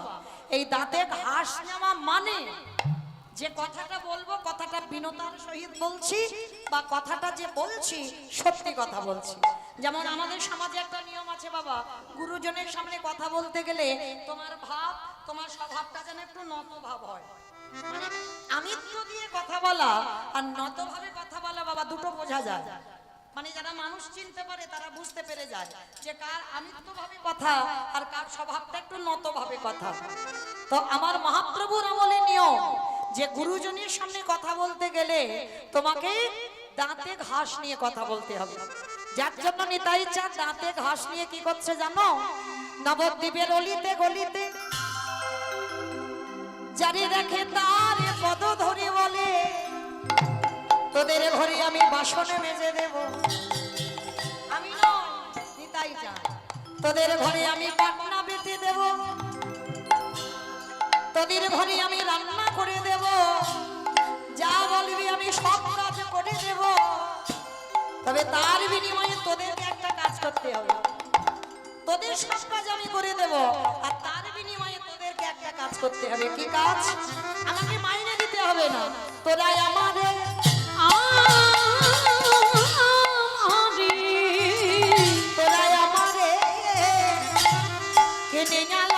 এই দাঁতে ঘাস নেওয়া মানে যে কথাটা বলবো কথাটা বিনতার সহিত বলছি, বা কথাটা যে বলছি সত্যি কথা বলছি। যেমন আমাদের সমাজে একটা নিয়ম আছে বাবা, গুরুজনের সামনে কথা বলতে গেলে তোমার ভাব, তোমার স্বভাবটা যেন একটু নত ভাব হয়। মানে আমিত্ব দিয়ে কথা বলা আর নত ভাবে কথা বলা বাবা দুটো বোঝা যায়। মানে যারা মানুষ চিনতে পারে তারা বুঝতে পেরে যায় যে কার আমিত্ব ভাবে কথা আর কার স্বভাবটা একটু নত ভাবে কথা। তো আমার মহাপ্রভুর আমলে নিয়ম যে গুরুজনের সামনে কথা বলতে গেলে তোমাকে দাঁতে ঘাস নিয়ে কথা বলতে হবে। যার জন্য নিতাই চাঁদ দাঁতে ঘাস নিয়ে কি করছে জানো? নবদ্বীপের অলিতে গলিতে যারে দেখে তার পদ ধরে বলে তোদের ঘরে আমি বাসনে মেজে দেব। আমি নয়, নিতাই চাঁদ। তোদের ঘরে আমি পাটনা বেটে দেব, তোদের ঘরে আমি রান্না করে দেব, যা বলবি আমি সব কাজ করে দেব। তবে তার বিনিময়ে তোদেরকে একটা কাজ করতে হবে। তোদের সব কাজ আমি করে দেব, আর তার বিনিময়ে তোদেরকে একটা কাজ করতে হবে। কি কাজ? আমাকে মাইনে দিতে হবে না, তোরাই আমাদের তোরাই আমারে কেটে গেল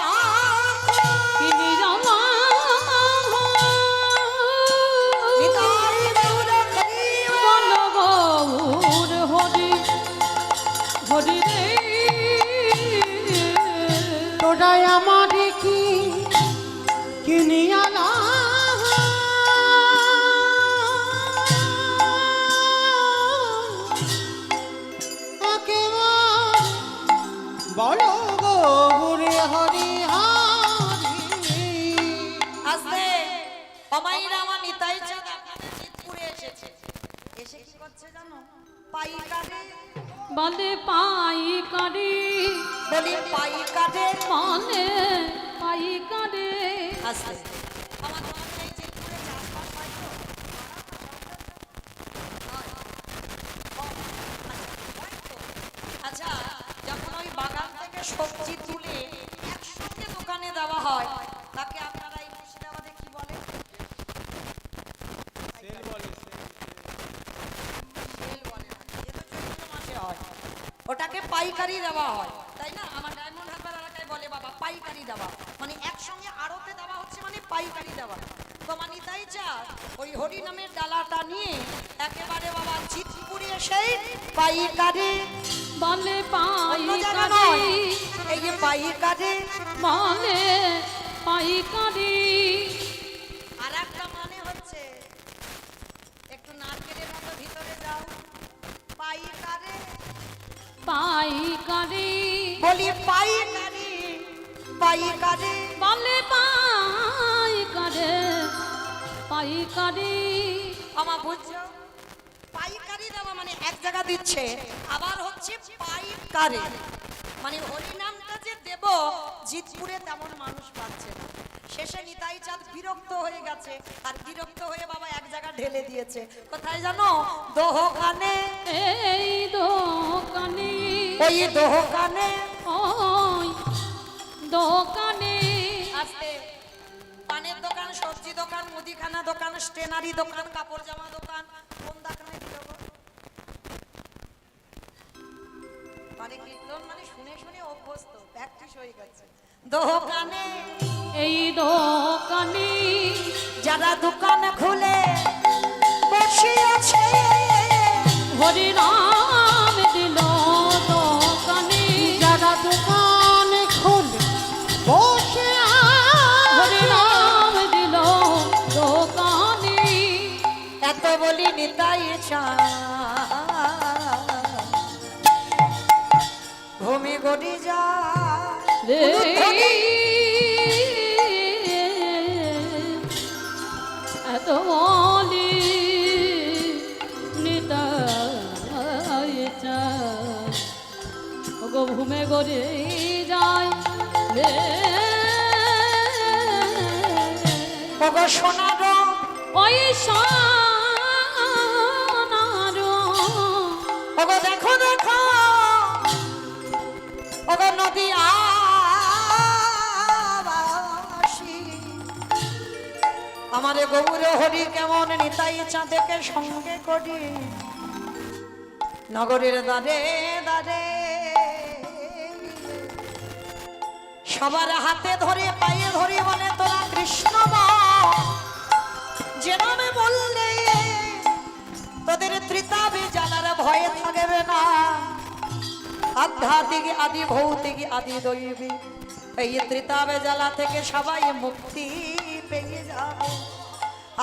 তোরাই আমারে কি কিনিয়ালা বলো গো রে হরি হরি। আস্তে অমাইরা আমার নিতাই চাঁদ আপনাদের জিতপুরে এসেছে। এসে কি করছে জানো? পাইকারে বলে পাইকারি বলি পাইকারে মানে পাইকারি। আস্তে আমার তোমাদের এই জিতপুরে চাষবাস হয় তো? হয়। হয় তো? আচ্ছা, যখন ওই বাগান থেকে সবজি তুলে একসঙ্গে দোকানে দেওয়া হয় তাকে আপনারা এই মুর্শিদাবাদে কি বলে? সেল বলে সেল বলে না, এ তো চৈত্র মাসে হয়। ওটাকে পাইকারি দেওয়া হয়, তাই না? আমার ডায়মন্ড হারবার এলাকায় বলে বাবা পাইকারি দেওয়া, মানে একসঙ্গে আড়তে দেওয়া হচ্ছে, মানে পাইকারি দেওয়া। তো নিতাই চাঁদ ওই হরি নামের ডালাটা নিয়ে একেবারে বাবা জিতপুরে এসেই পাইকারি বলে অন্য জায়গা নয়, পাইকারি এই যে পাইকারি বলে পাইকারি। আর একটা মানে হচ্ছে একটু নারকেলের মতো ভিতরে যাও, পাইকারি পাইকারি বলি পাইকারি পাইকারি বলে পাইকারি পাইকারি। আমার বুঝছো? পাইকারি দেওয়া মানে এক জায়গা দিচ্ছে, আবার হচ্ছে পাইকারি। মানে হরিনামটা যে দেব জিতপুরে তেমন মানুষ পাচ্ছে না। শেষে নিতাই চাঁদ বিরক্ত হয়ে গেছে, আর বিরক্ত হয়ে বাবা এক জায়গা ঢেলে দিয়েছে। কোথায় জানো? দোকানে। এই দোকানে, ওই দোকানে, ওই দোকানে। আস্তে। পানের দোকান, সবজি দোকান, মুদিখানা দোকান, স্টেনারি দোকান, কাপড় জামা দোকান, কোন দোকানে দিল গো? মানে কীর্তন মানে শুনে শুনে অভ্যস্ত, প্র্যাকটিস হয়ে গেছে। দোকানে, এই দোকানে যারা দোকান খুলে বসে আছে, হরি নাম দিল দোকানে, যারা দোকান খুলে বসে হরি নাম দিল দোকানে। এত বলি নিতাই চাঁদ ভূমি গড়ি যা রে এত বলি নিতাই চাঁদ, ওগো ঘুমে গড়ে যায় রে। ওগো সোনার ওই সোনার ওগো দেখো দেখো, ওগো নদী আবাসী, আমারে গৌর হরি কেমন নিতাই চাঁদেকে সঙ্গে করি, নগরের দ্বারে দ্বারে সবার হাতে ধরে পায়ে ধরে বলে তোরা কৃষ্ণ যে নামে বললে তোদের ত্রিতাবে জ্বালার ভয়ে থাকবে না। আধ্যাত্মিক আদি ভৌতিক আদি দৈবী এই ত্রিতাবে জ্বালা থেকে সবাই মুক্তি পেয়ে যাবে।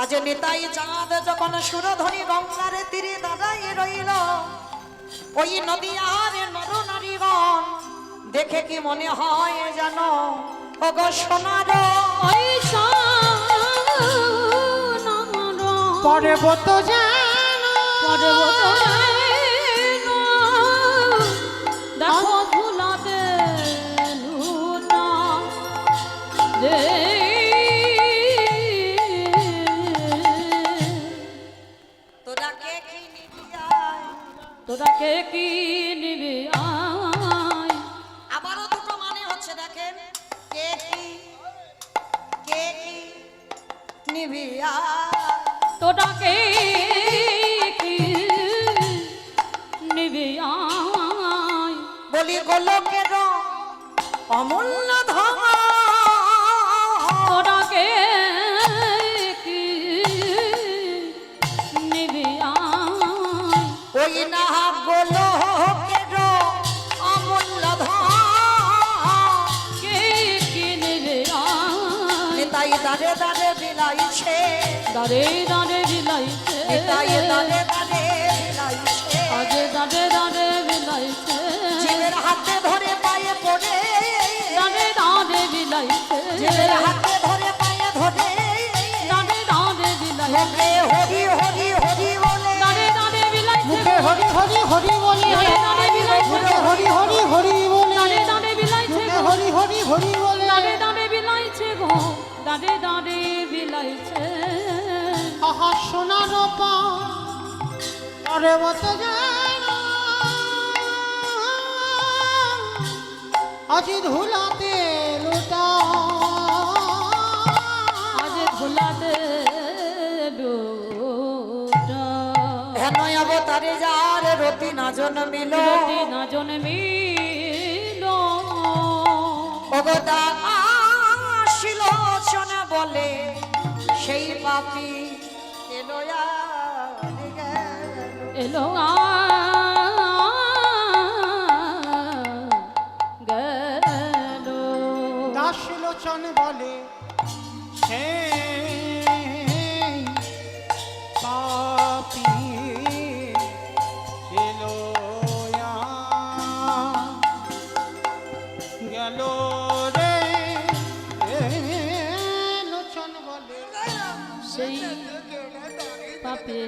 আজ নিতাই চাঁদ যখন সুরধনী গঙ্গার তীরে দাঁড়াই রইল, ওই নদী আর নর নারীগণ দেখে কি মনে হয় জানো? ওগো সোনার ওই সোনার পর্বত যেন পর্বত দেখো ধুলাতে লুটা রে। তোরা কে কি নিবি আয়? তোরা কে কি নিবি আয়। আবারও দুটো মানে হচ্ছে দেখেন, কে কি নিবি আয়। তোরা কে কি নিবি আয়। বলি গোলকের অমূল্য ধন, তোরা কে কি নিবি আয়। ওই না গোলকের অমূল্য ধন, কে কি নিবি আয়। তাই দাঁড়ে দাঁড়ে বিলাইছে, দাঁড়ে দাঁড়ে বিলাইছে, তাই দাঁড়ে দাঁড়ে বিলাইছে, আজে দাঁড়ে দাঁড়ে বিলাইছে, জীবের হাতে ধরে পায়ে পড়ে, দাঁড়ে দাঁড়ে বিলাইছে, জীবের হাতে ধরে পায়ে ধরে, দাঁড়ে দাঁড়ে বিলাইছে, মুখে হরি হরি হরি বলে, দাঁড়ে দাঁড়ে বিলাইছে, মুখে হরি হরি হরি বলে, দাঁড়ে দাঁড়ে বিলাইছে, মুখে হরি হরি হরি বলে, দাঁড়ে দাঁড়ে বিলাইছে, মুখে হরি হরি হরি বলে, দাঁড়ে দাঁড়ে বিলাইছে গো, দাঁড়ে দাঁড়ে বিলাইছে। আহা সোনার পা পর্বত যেন আজ ধুলাতে লুটা, আজ ধুলাতে লুটা, হেন অবতারে যার রতি না জন্মিল, রতি না জন্মিল, অবতা আসিল শোনা বলে সেই পাপি এলো আর গেল। এলো গেল। দাস লোচন বলে সেই পাপী এলো গেল রে, লোচন বলে সেই পাপে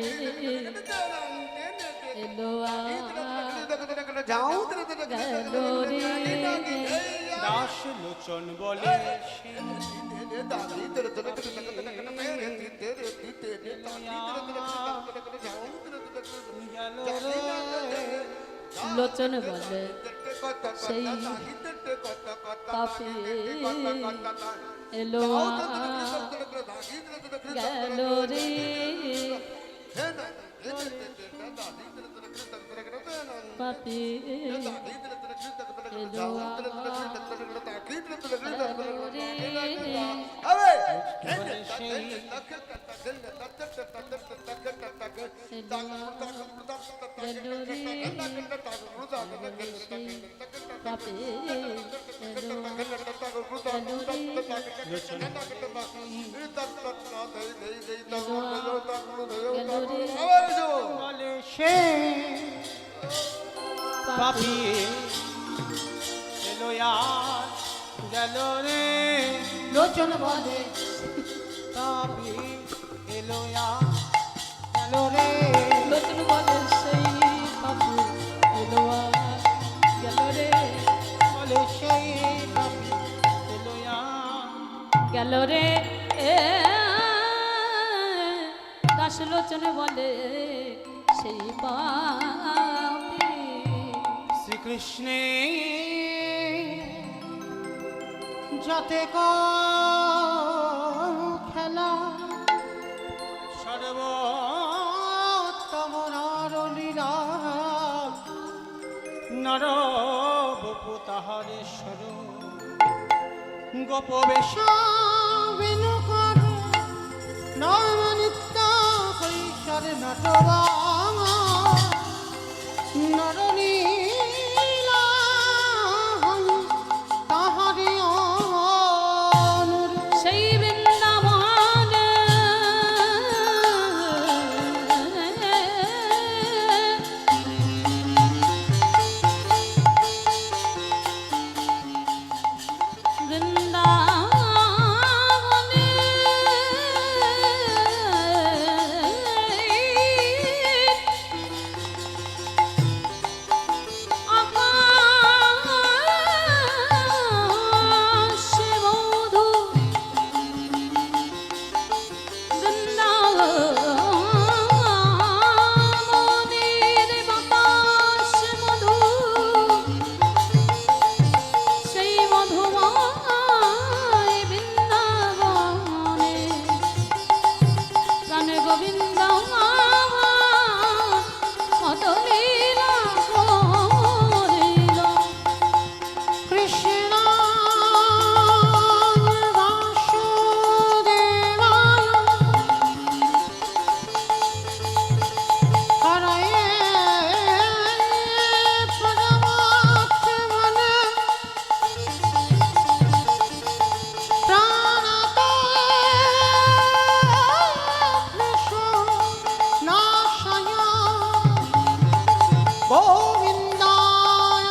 এলো গেল রে। দাস লোচন বলে গেল রে লোচন বলে সেই পাপি এলো গেল রে পাপি এলো বলে সেই বলে সেই পাপি এলো আর গেল রে লোচন বলে পাপি এলো আর গেল রে লোচন বলে সেই পাপি এলো গেল রে বলে সেই পাপি এলো আর গেল রে দাস লোচন বলে সেই পাপি শ্রীকৃষ্ণে যাতে খেলা সর্বোত্তম নরলীলা নরবপু তাহারে স্বরূপ গোপবেশ বিনু করে নরনিত্য কৈশোর নটবা নরলীলা তাহারে অনুরূপ সেই বৃন্দাবন বৃন্দাবনে আকাশে মধু বৃন্দাবনের বাতাসে মধু সেই মধুময় বৃন্দাবনে প্রাণ গোবিন্দ কত লীলা করিল কৃষ্ণ বাসুদেবায় হরয়ে পরমাত্মনে প্রাণতে কৃষ্ণ নাশয় গোবিন্দায়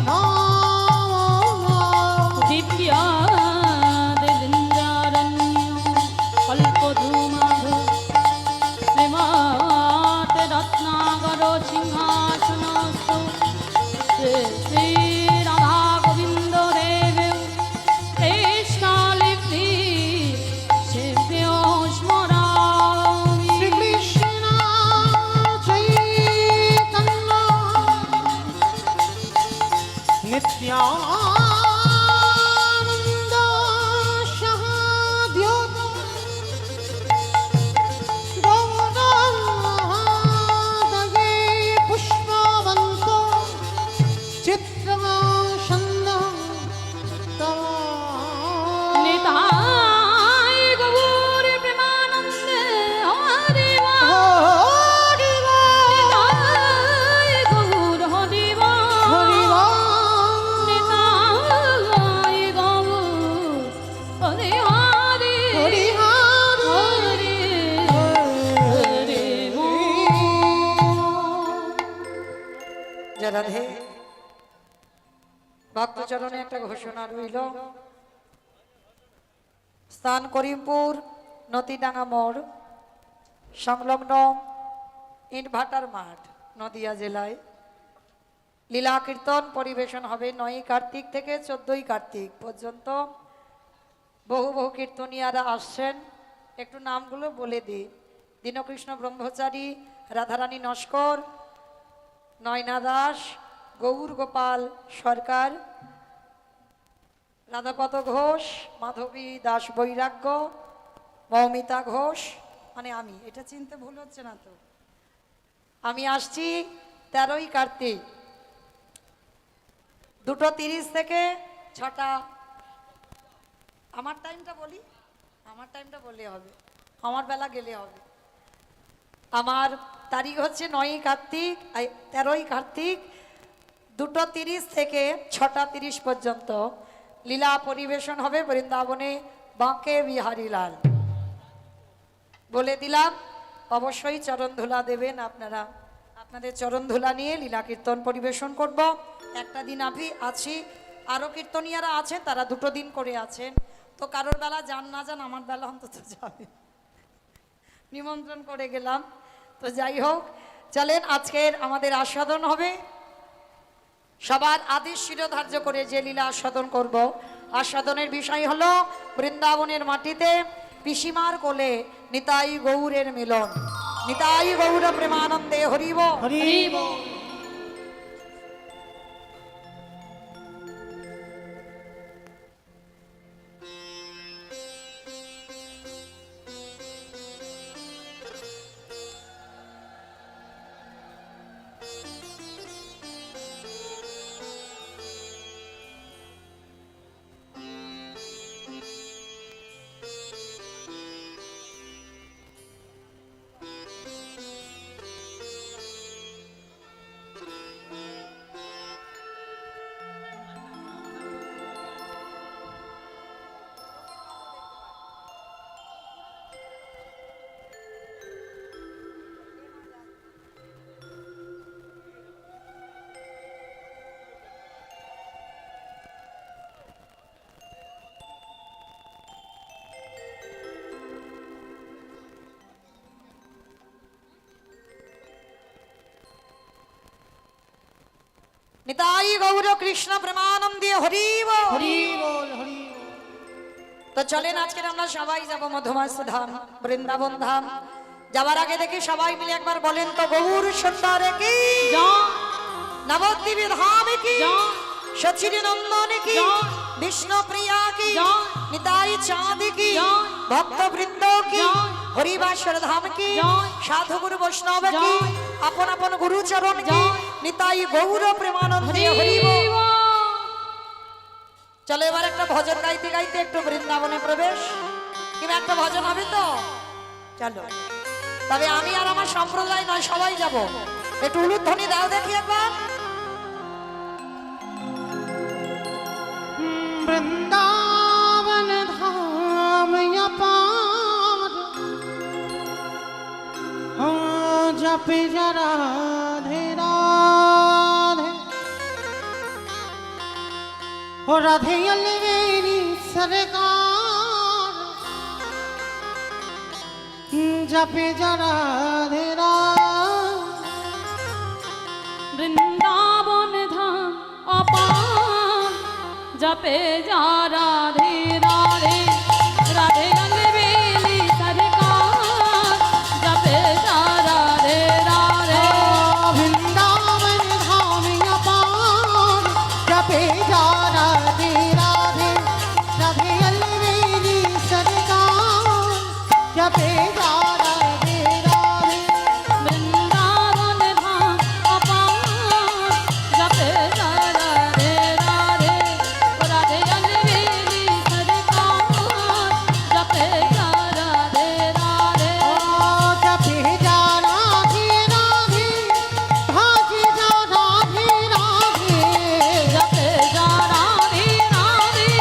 নমঃ দিব্যাদেন্দ্রারণ্য কল্পধূমাধ শ্রীমৎ রত্নাকর সিংহাসনস্থ শ্রী শ্রী রাধা গোবিন্দ দেব কৃষ্ণলিপি সেব্য স্মরামি শ্রীকৃষ্ণ চৈতন্য নিত্যানন্দ সহাদ্যোত গৌরঙ্গে পুষ্পবন্ত চিত্রসন্ন নিতাই গৌর প্রেমানন্দে হরি নিতাই গৌর হরি নিতাই গৌর হরি হরি হরি হরি জয় রাধে। ভক্তচরণে একটা ঘোষণা রইল, স্থান করিমপুর নদীডাঙ্গা মোড় সংলগ্ন ইটভাটার মাঠ, নদিয়া জেলায়। লীলা কীর্তন পরিবেশন হবে 9ই কার্তিক থেকে 14ই কার্তিক পর্যন্ত। বহু বহু কীর্তনিয়ারা আসছেন, একটু নামগুলো বলে দিই। দীনকৃষ্ণ ব্রহ্মচারী, রাধারানী নস্কর, নয়না দাস, গৌর গোপাল সরকার, রাধাপদ ঘোষ, মাধবী দাস বৈরাগ্য, মৌমিতা ঘোষ, মানে আমি, এটা চিনতে ভুল হচ্ছে না তো? আমি আসছি 13ই কার্তিক 2:30 থেকে 6টা। আমার টাইমটা বলি, আমার টাইমটা বললে হবে, আমার বেলা গেলে হবে। আমার তারিখ হচ্ছে 9ই কার্তিক 13ই কার্তিক 2:30 থেকে 6:30 পর্যন্ত লীলা পরিবেশন হবে বৃন্দাবনে বাঁকে বিহারীলাল। বলে দিলাম, অবশ্যই চরণ ধুলা দেবেন আপনারা। আপনাদের চরণ ধুলা নিয়ে লীলা কীর্তন পরিবেশন করব। একটা দিন আমি আছি, আরও কীর্তনিয়ারা আছেন, তারা 2 দিন করে আছেন। তো কারোর বেলা যান না যান, আমার বেলা অন্তত যাবে, নিমন্ত্রণ করে গেলাম। তো যাই হোক, চলেন আজকের আমাদের আস্বাদন হবে। সবার আদেশ শিরোধার্য করে যে লীলা আস্বাদন করব, আস্বাদনের বিষয় হলো বৃন্দাবনের মাটিতে পিসিমার কোলে নিতাই গৌরের মিলন। নিতাই গৌর প্রেমানন্দে হরিব হরিব। নিতাই গৌর কৃষ্ণ প্রেমানন্দে হরিব। হরিব হরিব। তো চলেন আজকের আমরা সবাই যাব মধুমাস ধাম, বৃন্দাবন ধাম। যাবার আগে দেখি সবাই মিলে একবার বলেন তো, গৌর সুন্দর কি জয় নবদ্বীপ ধাম কি জয় সচির নন্দন কি জয় বিষ্ণু প্রিয়া কি জয় নিতাই চাঁদ কি জয় ভক্ত বৃন্দ কি জয় হরিবাসর ধাম কি জয় সাধু গুরু বৈষ্ণব কি জয় আপন আপন গুরু চরণ কি জয় নিতাই গৌর প্রেমানন্দে হরিব। হরিব। চলো এবার একটা ভজন গাইতে গাইতে একটু বৃন্দাবনে প্রবেশ, কিংবা একটা ভজন হবে তো চলো। তবে আমি আর আমার সম্প্রদায় নয়, সবাই যাব। একটু উলুধ্বনি দাও দেখি একবার। वृंदावन धाम अपार, हाँ जप जरा राधे राधे। हो राधे अलवेरी सरकार, जप जरा राधे राधे। বৃন্দাবন ধাম অপার, জপে যা রাধে রাধে, রাধে অলবেলি সরকার, জপে যা রাধে রাধে। वृंदावन धाम अपार, जपे जा राधे राधे। राधे अलवेली सरकार, जपे जा राधे राधे। বৃন্দাবন ধাম অপার, জপে যা রাধে রাধে, রাধে অলবেলি সরকার, জপে যা রাধে রাধে। जपे जा राधे राधे, भाजे जा राधे राधे। जपे जा राधे राधे,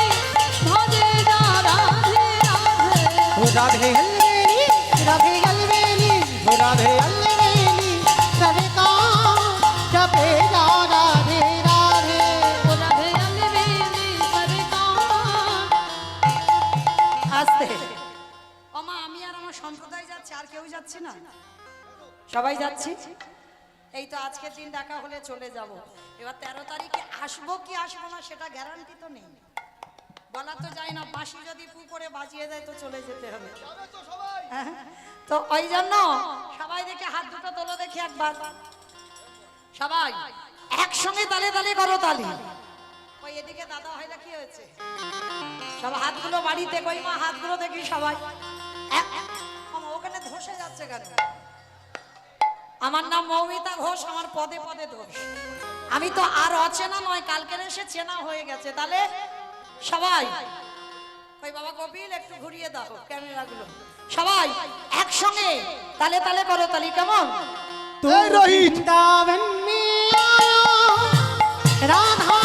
भजे जा Radhe Radhe. Radhe alveoli, Radhe alveoli, Radhe alveoli सरकार, जपे जा राधे राधे। राधे अलवेली सरकार। আসতে ওমা, আমি আর আমার সম্প্রদায় যাচ্ছি, আর কেউ যাচ্ছে না, সবাই যাচ্ছি। এই তো আজকের দিন দেখা হলে চলে যাব। এবার 13 তারিখে আসবো কি আসবো না সেটা গ্যারান্টি তো নেই, বলা তো যায় না। বাঁশি যদি পু করে বাজিয়ে দেয় তো চলে যেতে হবে। হ্যাঁ, তো ওই জন্য সবাই দেখে হাত দুটো তোলো দেখি একবার, সবাই একসঙ্গে তালে তালে করো তালি। ওই এদিকে দাদা হয় না, কি হয়েছে? সব হাতগুলো বাড়িতে, কই মা হাতগুলো দেখি সবাই। ওখানে ধসে যাচ্ছে কেন? আমার নাম মৌমিতা ঘোষ, আমার পদে পদে দোষ। আমি তো আর অচেনা নয়, কালকের এসে চেনা হয়ে গেছে। তাহলে সবাই ওই বাবা কপিল একটু ঘুরিয়ে দাও ক্যামেরাগুলো, সবাই একসঙ্গে তালে তালে করো তালি। কেমন? तू वृंदावन में आया राधा